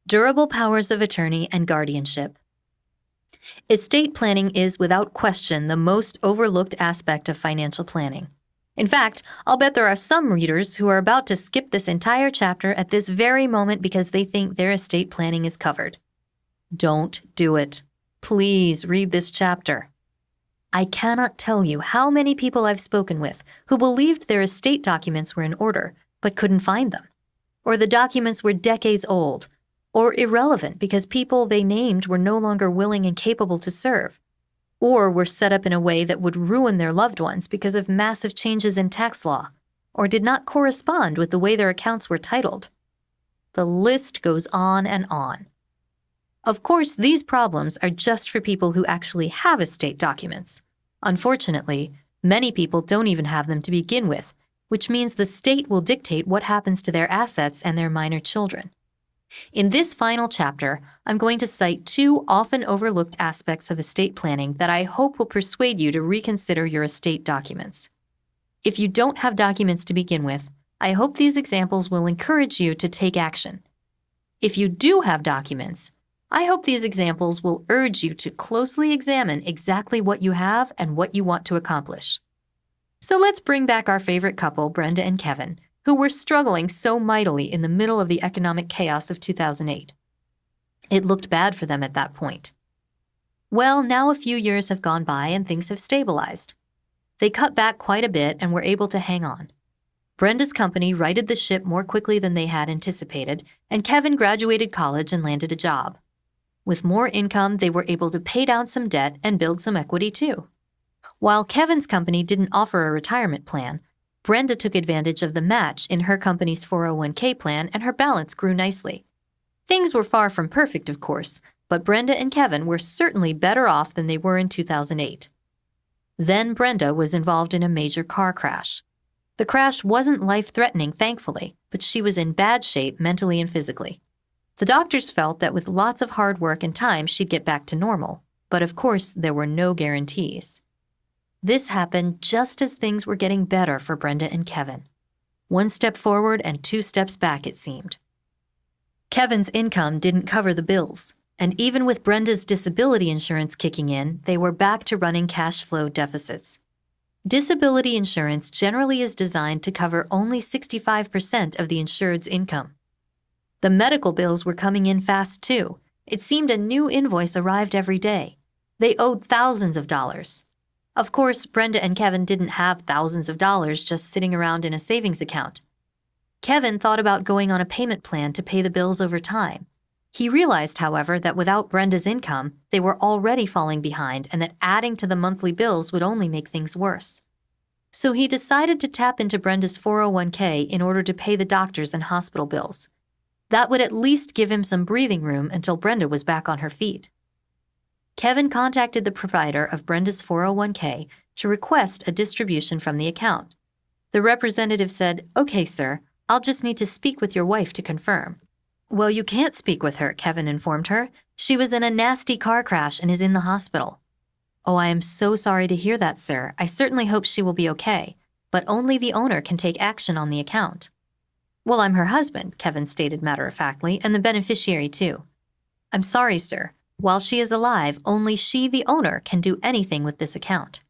Durable powers of attorney and guardianship. Estate planning is, without question, the most overlooked aspect of financial planning. In fact, I'll bet there are some readers who are about to skip this entire chapter at this very moment because they think their estate planning is covered. Don't do it. Please read this chapter. I cannot tell you how many people I've spoken with who believed their estate documents were in order, but couldn't find them. Or the documents were decades old, or irrelevant because people they named were no longer willing and capable to serve, or were set up in a way that would ruin their loved ones because of massive changes in tax law, or did not correspond with the way their accounts were titled. The list goes on and on. Of course, these problems are just for people who actually have estate documents. Unfortunately, many people don't even have them to begin with, which means the state will dictate what happens to their assets and their minor children. In this final chapter, I'm going to cite two often overlooked aspects of estate planning that I hope will persuade you to reconsider your estate documents. If you don't have documents to begin with, I hope these examples will encourage you to take action. If you do have documents, I hope these examples will urge you to closely examine exactly what you have and what you want to accomplish. So let's bring back our favorite couple, Brenda and Kevin, who were struggling so mightily in the middle of the economic chaos of 2008. It looked bad for them at that point. Well, now a few years have gone by and things have stabilized. They cut back quite a bit and were able to hang on. Brenda's company righted the ship more quickly than they had anticipated, and Kevin graduated college and landed a job. With more income, they were able to pay down some debt and build some equity too. While Kevin's company didn't offer a retirement plan, Brenda took advantage of the match in her company's 401k plan and her balance grew nicely. Things were far from perfect, of course, but Brenda and Kevin were certainly better off than they were in 2008. Then Brenda was involved in a major car crash. The crash wasn't life-threatening, thankfully, but she was in bad shape mentally and physically. The doctors felt that with lots of hard work and time she'd get back to normal, but of course there were no guarantees. This happened just as things were getting better for Brenda and Kevin. One step forward and two steps back, it seemed. Kevin's income didn't cover the bills, and even with Brenda's disability insurance kicking in, they were back to running cash flow deficits. Disability insurance generally is designed to cover only 65% of the insured's income. The medical bills were coming in fast too. It seemed a new invoice arrived every day. They owed thousands of dollars. Of course, Brenda and Kevin didn't have thousands of dollars just sitting around in a savings account. Kevin thought about going on a payment plan to pay the bills over time. He realized, however, that without Brenda's income, they were already falling behind and that adding to the monthly bills would only make things worse. So he decided to tap into Brenda's 401k in order to pay the doctors and hospital bills. That would at least give him some breathing room until Brenda was back on her feet. Kevin contacted the provider of Brenda's 401k to request a distribution from the account. The representative said, "Okay, sir, I'll just need to speak with your wife to confirm." "Well, you can't speak with her," Kevin informed her. "She was in a nasty car crash and is in the hospital." "Oh, I am so sorry to hear that, sir. I certainly hope she will be okay, but only the owner can take action on the account." "Well, I'm her husband," Kevin stated matter-of-factly, "and the beneficiary too." "I'm sorry, sir. While she is alive, only she, the owner, can do anything with this account."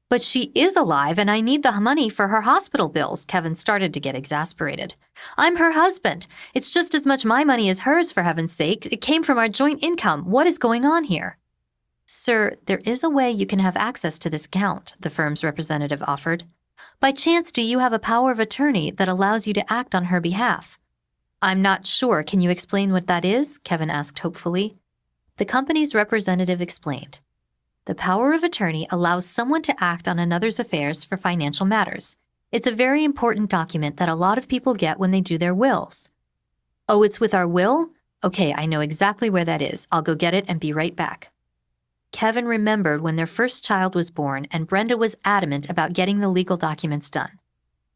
"But she is alive and I need the money for her hospital bills," Kevin started to get exasperated. "I'm her husband. It's just as much my money as hers, for heaven's sake. It came from our joint income. What is going on here?" "Sir, there is a way you can have access to this account," the firm's representative offered. "By chance, do you have a power of attorney that allows you to act on her behalf?" "I'm not sure. Can you explain what that is?" Kevin asked hopefully. The company's representative explained. The power of attorney allows someone to act on another's affairs for financial matters. It's a very important document that a lot of people get when they do their wills. "Oh, it's with our will? Okay, I know exactly where that is. I'll go get it and be right back." Kevin remembered when their first child was born and Brenda was adamant about getting the legal documents done.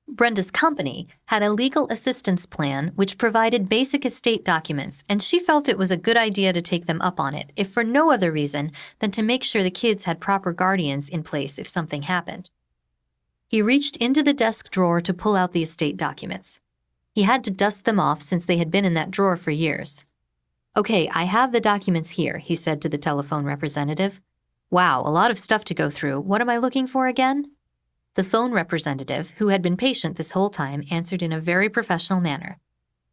Brenda's company had a legal assistance plan which provided basic estate documents, and she felt it was a good idea to take them up on it, if for no other reason than to make sure the kids had proper guardians in place if something happened. He reached into the desk drawer to pull out the estate documents. He had to dust them off since they had been in that drawer for years. Okay, I have the documents here, he said to the telephone representative. Wow, a lot of stuff to go through. What am I looking for again? The phone representative, who had been patient this whole time, answered in a very professional manner.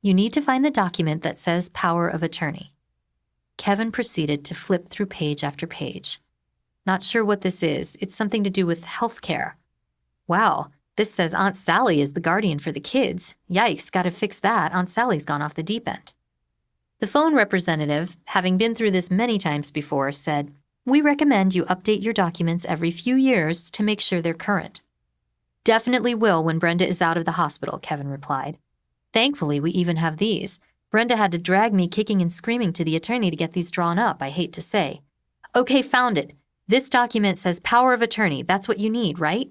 You need to find the document that says power of attorney. Kevin proceeded to flip through page after page. Not sure what this is. It's something to do with health care. Wow, this says Aunt Sally is the guardian for the kids. Yikes, gotta fix that. Aunt Sally's gone off the deep end. The phone representative, having been through this many times before, said, We recommend you update your documents every few years to make sure they're current. Definitely will when Brenda is out of the hospital, Kevin replied. Thankfully, we even have these. Brenda had to drag me kicking and screaming to the attorney to get these drawn up, I hate to say. Okay, found it. This document says power of attorney. That's what you need, right?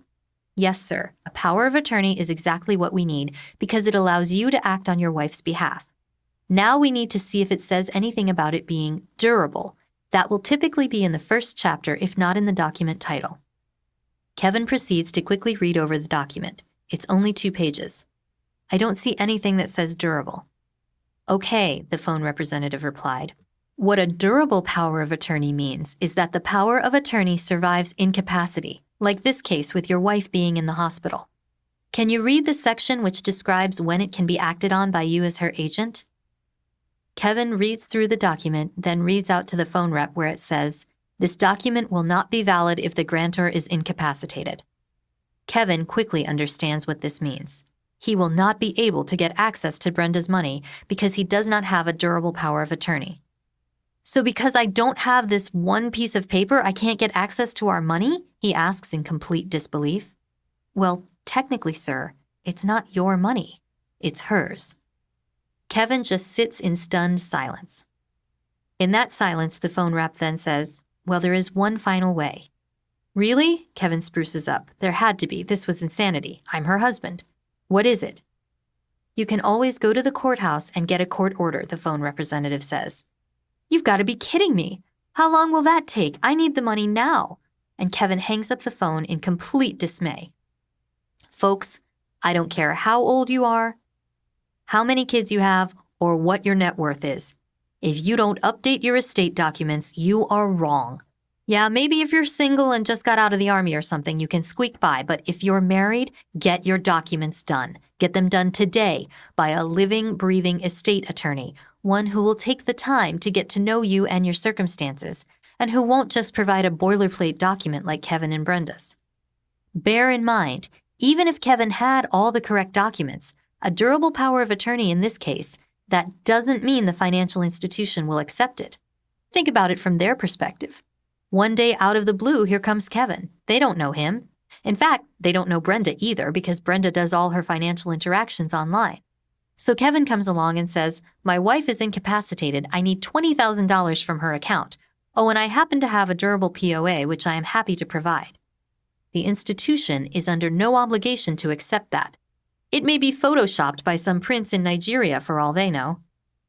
Yes, sir. A power of attorney is exactly what we need because it allows you to act on your wife's behalf. Now we need to see if it says anything about it being durable. That will typically be in the first chapter, if not in the document title. Kevin proceeds to quickly read over the document. It's only 2 pages. I don't see anything that says durable. Okay, the phone representative replied. What a durable power of attorney means is that the power of attorney survives incapacity, like this case with your wife being in the hospital. Can you read the section which describes when it can be acted on by you as her agent? Kevin reads through the document, then reads out to the phone rep where it says, This document will not be valid if the grantor is incapacitated. Kevin quickly understands what this means. He will not be able to get access to Brenda's money because he does not have a durable power of attorney. So because I don't have this one piece of paper, I can't get access to our money? He asks in complete disbelief. Well, technically, sir, it's not your money. It's hers. Kevin just sits in stunned silence. In that silence, the phone rep then says, Well, there is one final way. Really? Kevin spruces up. There had to be. This was insanity. I'm her husband. What is it? You can always go to the courthouse and get a court order, the phone representative says. You've got to be kidding me. How long will that take? I need the money now. And Kevin hangs up the phone in complete dismay. Folks, I don't care how old you are, how many kids you have, or what your net worth is. If you don't update your estate documents, you are wrong. Yeah, maybe if you're single and just got out of the army or something, you can squeak by, but if you're married, get your documents done. Get them done today by a living, breathing estate attorney, one who will take the time to get to know you and your circumstances, and who won't just provide a boilerplate document like Kevin and Brenda's. Bear in mind, even if Kevin had all the correct documents, a durable power of attorney in this case, that doesn't mean the financial institution will accept it. Think about it from their perspective. One day out of the blue, here comes Kevin. They don't know him. In fact, they don't know Brenda either because Brenda does all her financial interactions online. So Kevin comes along and says, My wife is incapacitated. I need $20,000 from her account. Oh, and I happen to have a durable POA, which I am happy to provide. The institution is under no obligation to accept that. It may be photoshopped by some prince in Nigeria for all they know.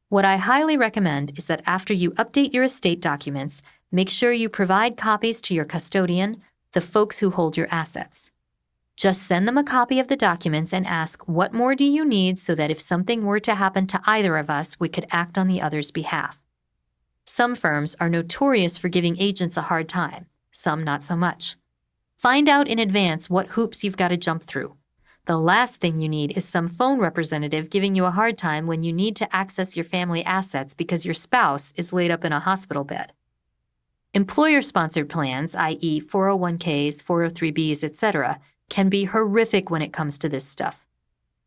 What I highly recommend is that after you update your estate documents, make sure you provide copies to your custodian, the folks who hold your assets. Just send them a copy of the documents and ask, what more do you need so that if something were to happen to either of us, we could act on the other's behalf. Some firms are notorious for giving agents a hard time, some not so much. Find out in advance what hoops you've got to jump through. The last thing you need is some phone representative giving you a hard time when you need to access your family assets because your spouse is laid up in a hospital bed. Employer-sponsored plans, i.e. 401ks, 403bs, etc., can be horrific when it comes to this stuff.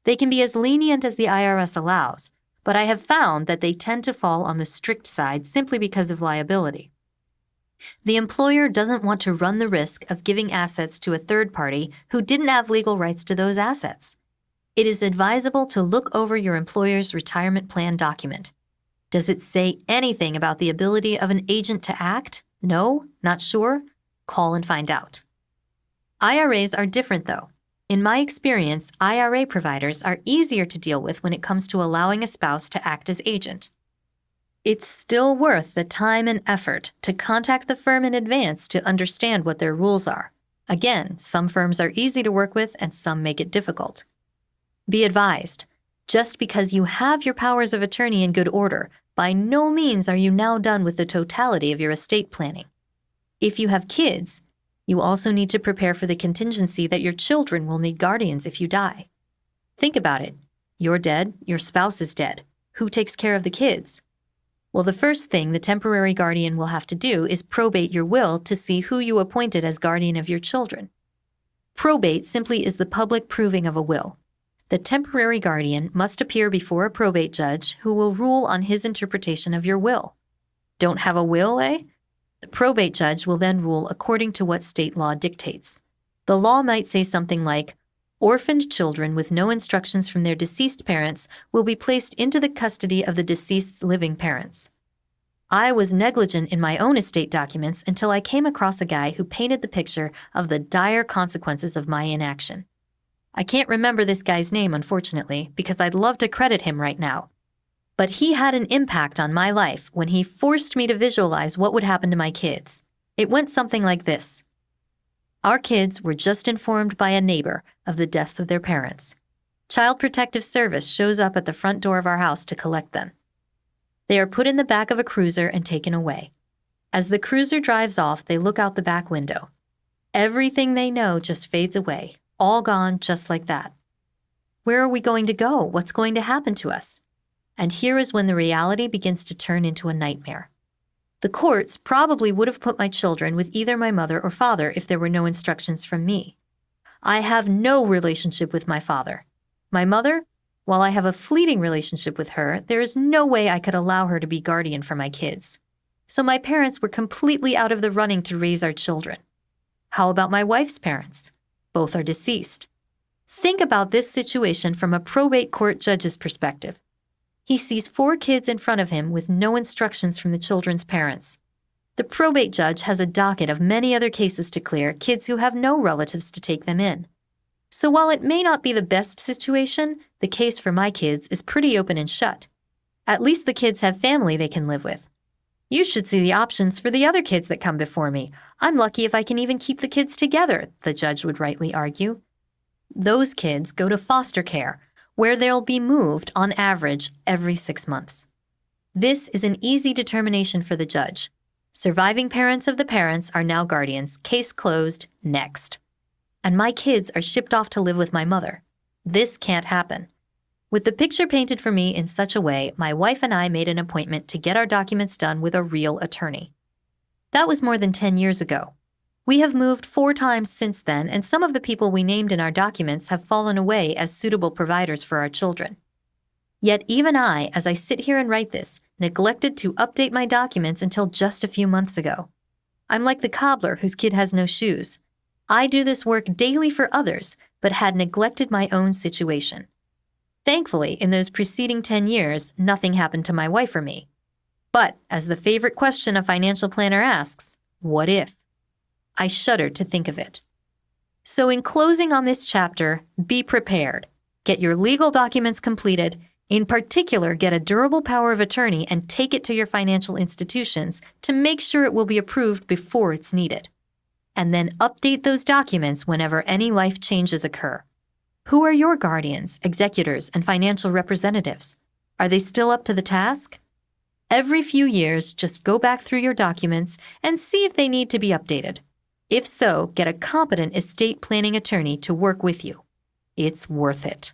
They can be as lenient as the IRS allows, but I have found that they tend to fall on the strict side simply because of liability. The employer doesn't want to run the risk of giving assets to a third party who didn't have legal rights to those assets. It is advisable to look over your employer's retirement plan document. Does it say anything about the ability of an agent to act? No? Not sure? Call and find out. IRAs are different, though. In my experience, IRA providers are easier to deal with when it comes to allowing a spouse to act as agent. It's still worth the time and effort to contact the firm in advance to understand what their rules are. Again, some firms are easy to work with and some make it difficult. Be advised, just because you have your powers of attorney in good order By no means are you now done with the totality of your estate planning. If you have kids, you also need to prepare for the contingency that your children will need guardians if you die. Think about it. You're dead, your spouse is dead. Who takes care of the kids? Well, the first thing the temporary guardian will have to do is probate your will to see who you appointed as guardian of your children. Probate simply is the public proving of a will. The temporary guardian must appear before a probate judge who will rule on his interpretation of your will. Don't have a will, eh? The probate judge will then rule according to what state law dictates. The law might say something like, orphaned children with no instructions from their deceased parents will be placed into the custody of the deceased's living parents. I was negligent in my own estate documents until I came across a guy who painted the picture of the dire consequences of my inaction. I can't remember this guy's name, unfortunately, because I'd love to credit him right now. But he had an impact on my life when he forced me to visualize what would happen to my kids. It went something like this. Our kids were just informed by a neighbor of the deaths of their parents. Child Protective Service shows up at the front door of our house to collect them. They are put in the back of a cruiser and taken away. As the cruiser drives off, they look out the back window. Everything they know just fades away, all gone just like that. Where are we going to go? What's going to happen to us? And here is when the reality begins to turn into a nightmare. The courts probably would have put my children with either my mother or father if there were no instructions from me. I have no relationship with my father. My mother, while I have a fleeting relationship with her, there is no way I could allow her to be guardian for my kids. So my parents were completely out of the running to raise our children. How about my wife's parents? Both are deceased. Think about this situation from a probate court judge's perspective. He sees 4 kids in front of him with no instructions from the children's parents. The probate judge has a docket of many other cases to clear, kids who have no relatives to take them in. So while it may not be the best situation, the case for my kids is pretty open and shut. At least the kids have family they can live with. You should see the options for the other kids that come before me. I'm lucky if I can even keep the kids together, the judge would rightly argue. Those kids go to foster care, where they'll be moved on average every 6 months. This is an easy determination for the judge. Surviving parents of the parents are now guardians. Case closed. Next. And my kids are shipped off to live with my mother. This can't happen. With the picture painted for me in such a way, my wife and I made an appointment to get our documents done with a real attorney. That was more than 10 years ago. We have moved 4 times since then, and some of the people we named in our documents have fallen away as suitable providers for our children. Yet even I, as I sit here and write this, neglected to update my documents until just a few months ago. I'm like the cobbler whose kid has no shoes. I do this work daily for others, but had neglected my own situation. Thankfully, in those preceding 10 years, nothing happened to my wife or me. But, as the favorite question a financial planner asks, what if? I shudder to think of it. So in closing on this chapter, be prepared. Get your legal documents completed. In particular, get a durable power of attorney and take it to your financial institutions to make sure it will be approved before it's needed. And then update those documents whenever any life changes occur. Who are your guardians, executors, and financial representatives? Are they still up to the task? Every few years, just go back through your documents and see if they need to be updated. If so, get a competent estate planning attorney to work with you. It's worth it.